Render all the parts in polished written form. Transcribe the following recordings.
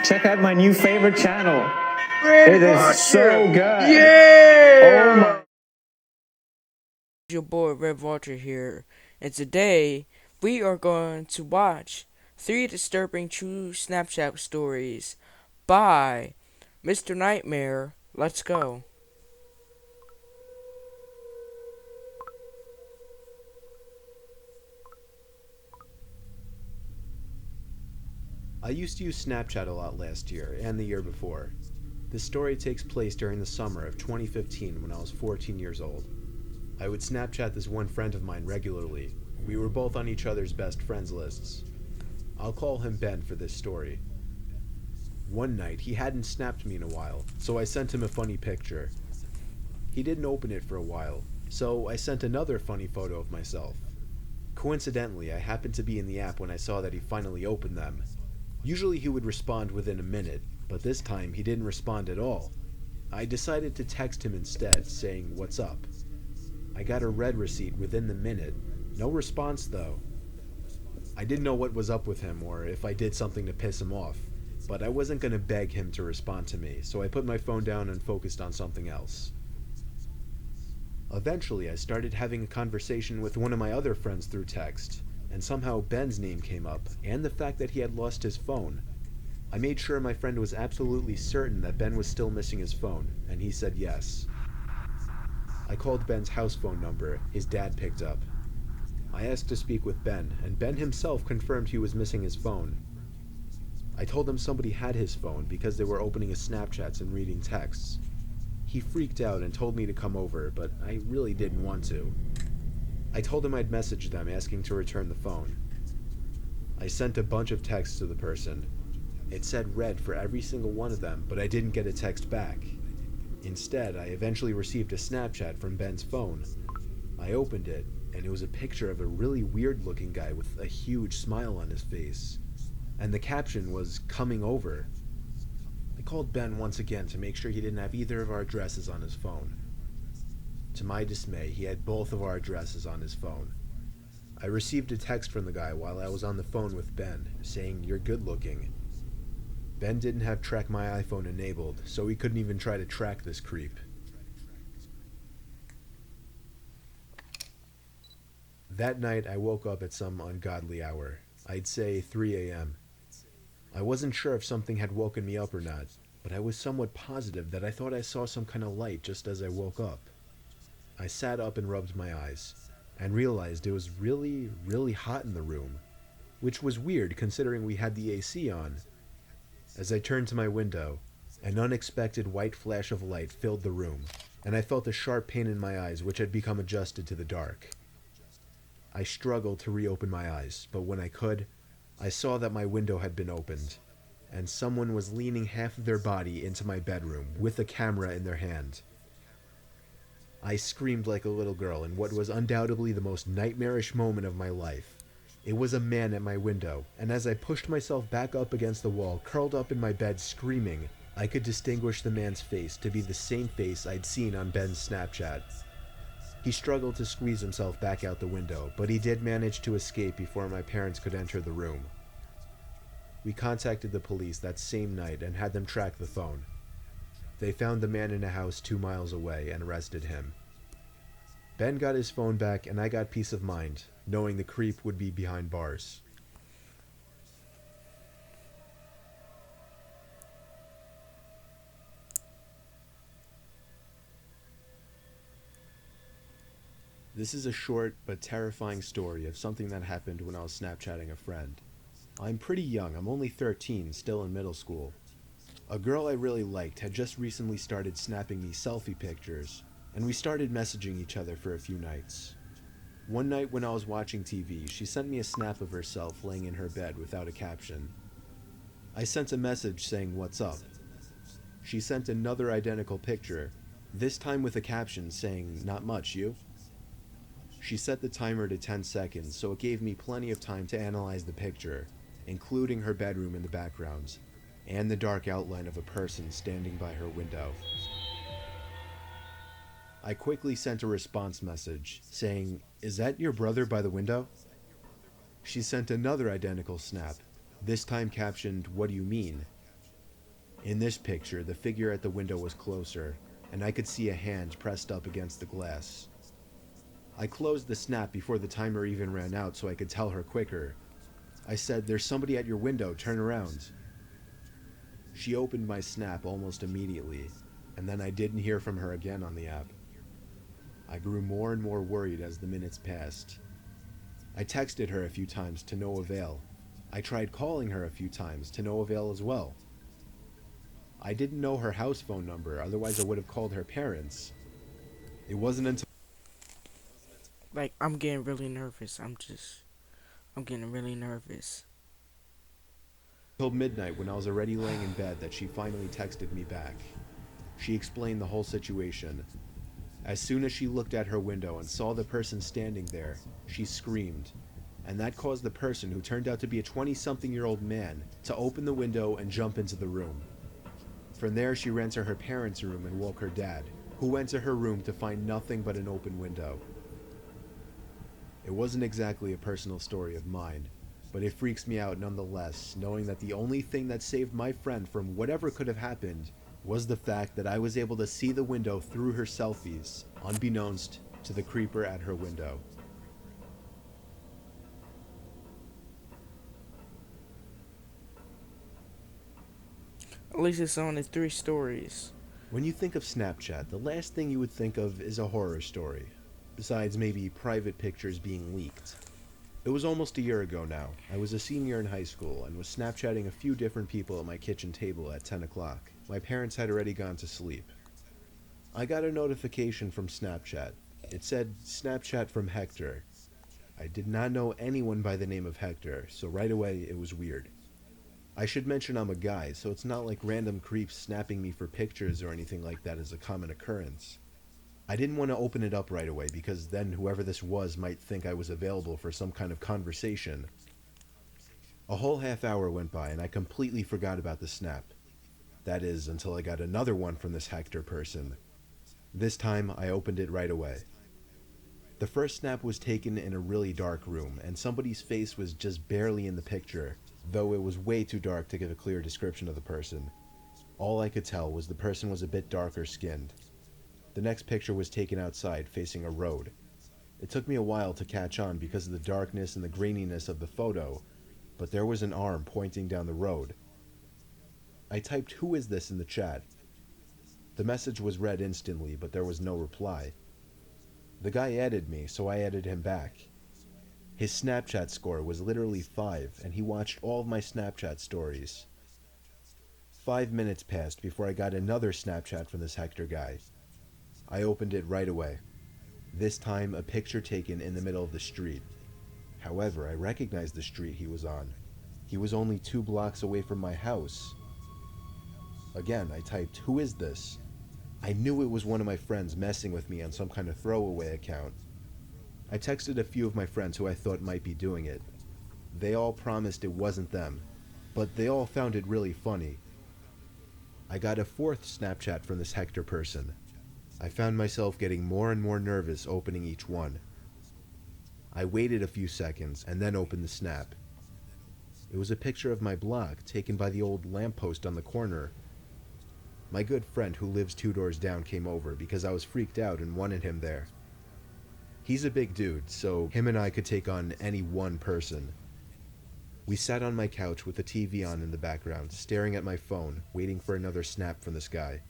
Check out my new favorite channel. Red It is Roger. so good. Yeah. Oh my. Your boy Red Vulture here, and today we are going to watch 3 disturbing true Snapchat stories by Mr. Nightmare. Let's go. I used to use Snapchat a lot last year and the year before. This story takes place during the summer of 2015 when I was 14 years old. I would Snapchat this one friend of mine regularly. We were both on each other's best friends lists. I'll call him Ben for this story. One night, he hadn't snapped me in a while, so I sent him a funny picture. He didn't open it for a while, so I sent another funny photo of myself. Coincidentally, I happened to be in the app when I saw that he finally opened them. Usually he would respond within a minute, but this time he didn't respond at all. I decided to text him instead, saying, "What's up?" I got a read receipt within the minute. No response though. I didn't know what was up with him or if I did something to piss him off, but I wasn't going to beg him to respond to me, so I put my phone down and focused on something else. Eventually, I started having a conversation with one of my other friends through text, and somehow Ben's name came up, and the fact that he had lost his phone. I made sure my friend was absolutely certain that Ben was still missing his phone, and he said yes. I called Ben's house phone number. His dad picked up. I asked to speak with Ben, and Ben himself confirmed he was missing his phone. I told him somebody had his phone because they were opening his Snapchats and reading texts. He freaked out and told me to come over, but I really didn't want to. I told him I'd message them asking to return the phone. I sent a bunch of texts to the person. It said read for every single one of them, but I didn't get a text back. Instead, I eventually received a Snapchat from Ben's phone. I opened it, and it was a picture of a really weird-looking guy with a huge smile on his face. And the caption was, "Coming over." I called Ben once again to make sure he didn't have either of our addresses on his phone. To my dismay, he had both of our addresses on his phone. I received a text from the guy while I was on the phone with Ben, saying, "You're good looking." Ben didn't have Track My iPhone enabled, so he couldn't even try to track this creep. That night, I woke up at some ungodly hour. I'd say 3 a.m. I wasn't sure if something had woken me up or not, but I was somewhat positive that I thought I saw some kind of light just as I woke up. I sat up and rubbed my eyes, and realized it was really, really hot in the room, which was weird considering we had the AC on. As I turned to my window, an unexpected white flash of light filled the room, and I felt a sharp pain in my eyes which had become adjusted to the dark. I struggled to reopen my eyes, but when I could, I saw that my window had been opened, and someone was leaning half of their body into my bedroom with a camera in their hand. I screamed like a little girl in what was undoubtedly the most nightmarish moment of my life. It was a man at my window, and as I pushed myself back up against the wall, curled up in my bed screaming, I could distinguish the man's face to be the same face I'd seen on Ben's Snapchat. He struggled to squeeze himself back out the window, but he did manage to escape before my parents could enter the room. We contacted the police that same night and had them track the phone. They found the man in a house 2 miles away and arrested him. Ben got his phone back and I got peace of mind, knowing the creep would be behind bars. This is a short but terrifying story of something that happened when I was Snapchatting a friend. I'm pretty young, I'm only 13, still in middle school. A girl I really liked had just recently started snapping me selfie pictures, and we started messaging each other for a few nights. One night when I was watching TV, she sent me a snap of herself laying in her bed without a caption. I sent a message saying, "What's up?" She sent another identical picture, this time with a caption saying, "Not much, you?" She set the timer to 10 seconds, so it gave me plenty of time to analyze the picture, including her bedroom in the background, and the dark outline of a person standing by her window. I quickly sent a response message, saying, "Is that your brother by the window?" She sent another identical snap, this time captioned, "What do you mean?" In this picture, the figure at the window was closer, and I could see a hand pressed up against the glass. I closed the snap before the timer even ran out so I could tell her quicker. I said, "There's somebody at your window, turn around." She opened my snap almost immediately, and then I didn't hear from her again on the app. I grew more and more worried as the minutes passed. I texted her a few times to no avail. I tried calling her a few times to no avail as well. I didn't know her house phone number, otherwise I would have called her parents. It wasn't until Like, I'm getting really nervous. I'm getting really nervous. midnight when I was already laying in bed that she finally texted me back. She explained the whole situation. As soon as she looked at her window and saw the person standing there, she screamed, and that caused the person, who turned out to be a 20-something-year-old man, to open the window and jump into the room. From there, she ran to her parents' room and woke her dad, who went to her room to find nothing but an open window. It wasn't exactly a personal story of mine, but it freaks me out nonetheless, knowing that the only thing that saved my friend from whatever could have happened was the fact that I was able to see the window through her selfies, unbeknownst to the creeper at her window. At least it's only 3 stories. When you think of Snapchat, the last thing you would think of is a horror story, besides maybe private pictures being leaked. It was almost a year ago now. I was a senior in high school and was Snapchatting a few different people at my kitchen table at 10 o'clock. My parents had already gone to sleep. I got a notification from Snapchat. It said, "Snapchat from Hector." I did not know anyone by the name of Hector, so right away it was weird. I should mention I'm a guy, so it's not like random creeps snapping me for pictures or anything like that is a common occurrence. I didn't want to open it up right away because then whoever this was might think I was available for some kind of conversation. A whole half hour went by and I completely forgot about the snap. That is, until I got another one from this Hector person. This time I opened it right away. The first snap was taken in a really dark room and somebody's face was just barely in the picture, though it was way too dark to give a clear description of the person. All I could tell was the person was a bit darker skinned. The next picture was taken outside, facing a road. It took me a while to catch on because of the darkness and the graininess of the photo, but there was an arm pointing down the road. I typed "Who is this?" in the chat. The message was read instantly, but there was no reply. The guy added me, so I added him back. His Snapchat score was literally 5, and he watched all of my Snapchat stories. 5 minutes passed before I got another Snapchat from this Hector guy. I opened it right away. This time, a picture taken in the middle of the street. However, I recognized the street he was on. He was only 2 blocks away from my house. Again, I typed, "Who is this?" I knew it was one of my friends messing with me on some kind of throwaway account. I texted a few of my friends who I thought might be doing it. They all promised it wasn't them, but they all found it really funny. I got a 4th Snapchat from this Hector person. I found myself getting more and more nervous opening each one. I waited a few seconds and then opened the snap. It was a picture of my block taken by the old lamppost on the corner. My good friend who lives 2 doors down came over because I was freaked out and wanted him there. He's a big dude, so him and I could take on any one person. We sat on my couch with the TV on in the background, staring at my phone, waiting for another snap from this guy.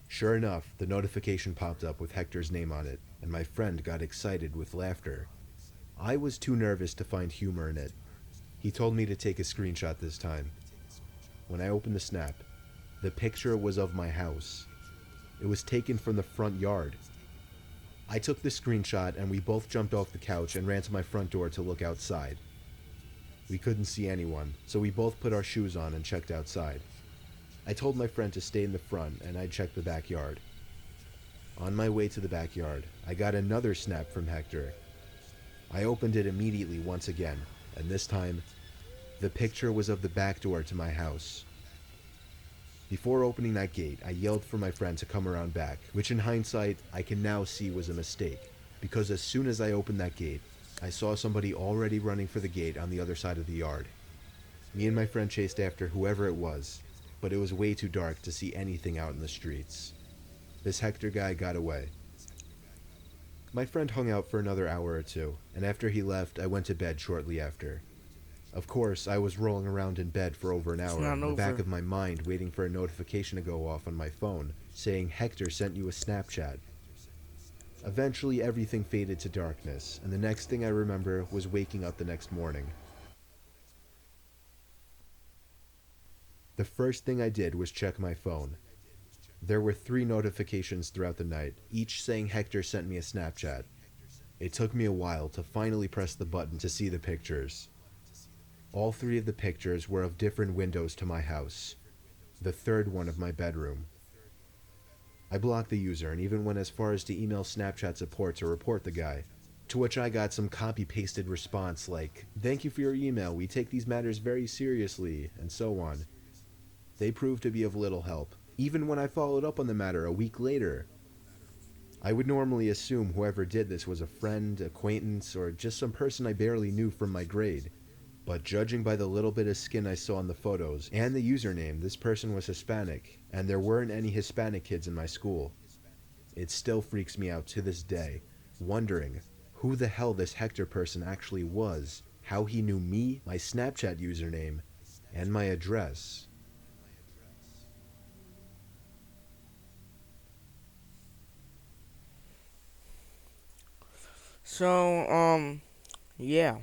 Sure enough, the notification popped up with Hector's name on it, and my friend got excited with laughter. I was too nervous to find humor in it. He told me to take a screenshot this time. When I opened the snap, the picture was of my house. It was taken from the front yard. I took the screenshot and we both jumped off the couch and ran to my front door to look outside. We couldn't see anyone, so we both put our shoes on and checked outside. I told my friend to stay in the front and I'd check the backyard. On my way to the backyard, I got another snap from Hector. I opened it immediately once again, and this time, the picture was of the back door to my house. Before opening that gate, I yelled for my friend to come around back, which in hindsight, I can now see was a mistake, because as soon as I opened that gate, I saw somebody already running for the gate on the other side of the yard. Me and my friend chased after whoever it was. but it was way too dark to see anything out in the streets. This Hector guy got away. My friend hung out for another hour or two, and after he left, I went to bed shortly after. Of course, I was rolling around in bed for over an hour, in the back of my mind waiting for a notification to go off on my phone, saying Hector sent you a Snapchat. Eventually, everything faded to darkness, and the next thing I remember was waking up the next morning. The first thing I did was check my phone. There were 3 notifications throughout the night, each saying Hector sent me a Snapchat. It took me a while to finally press the button to see the pictures. All 3 of the pictures were of different windows to my house, the third one of my bedroom. I blocked the user and even went as far as to email Snapchat support to report the guy, to which I got some copy-pasted response like, "Thank you for your email, we take these matters very seriously," and so on. They proved to be of little help, even when I followed up on the matter a week later. I would normally assume whoever did this was a friend, acquaintance, or just some person I barely knew from my grade. But judging by the little bit of skin I saw in the photos and the username, this person was Hispanic, and there weren't any Hispanic kids in my school. It still freaks me out to this day, wondering who the hell this Hector person actually was, how he knew me, my Snapchat username, and my address. So, yeah.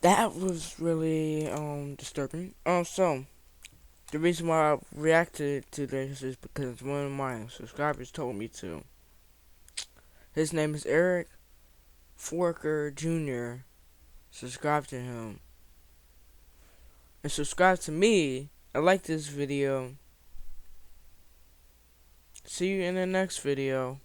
That was really, disturbing. So, the reason why I reacted to this is because one of my subscribers told me to. His name is Eric Forker Jr. Subscribe to him. And subscribe to me. And like this video. See you in the next video.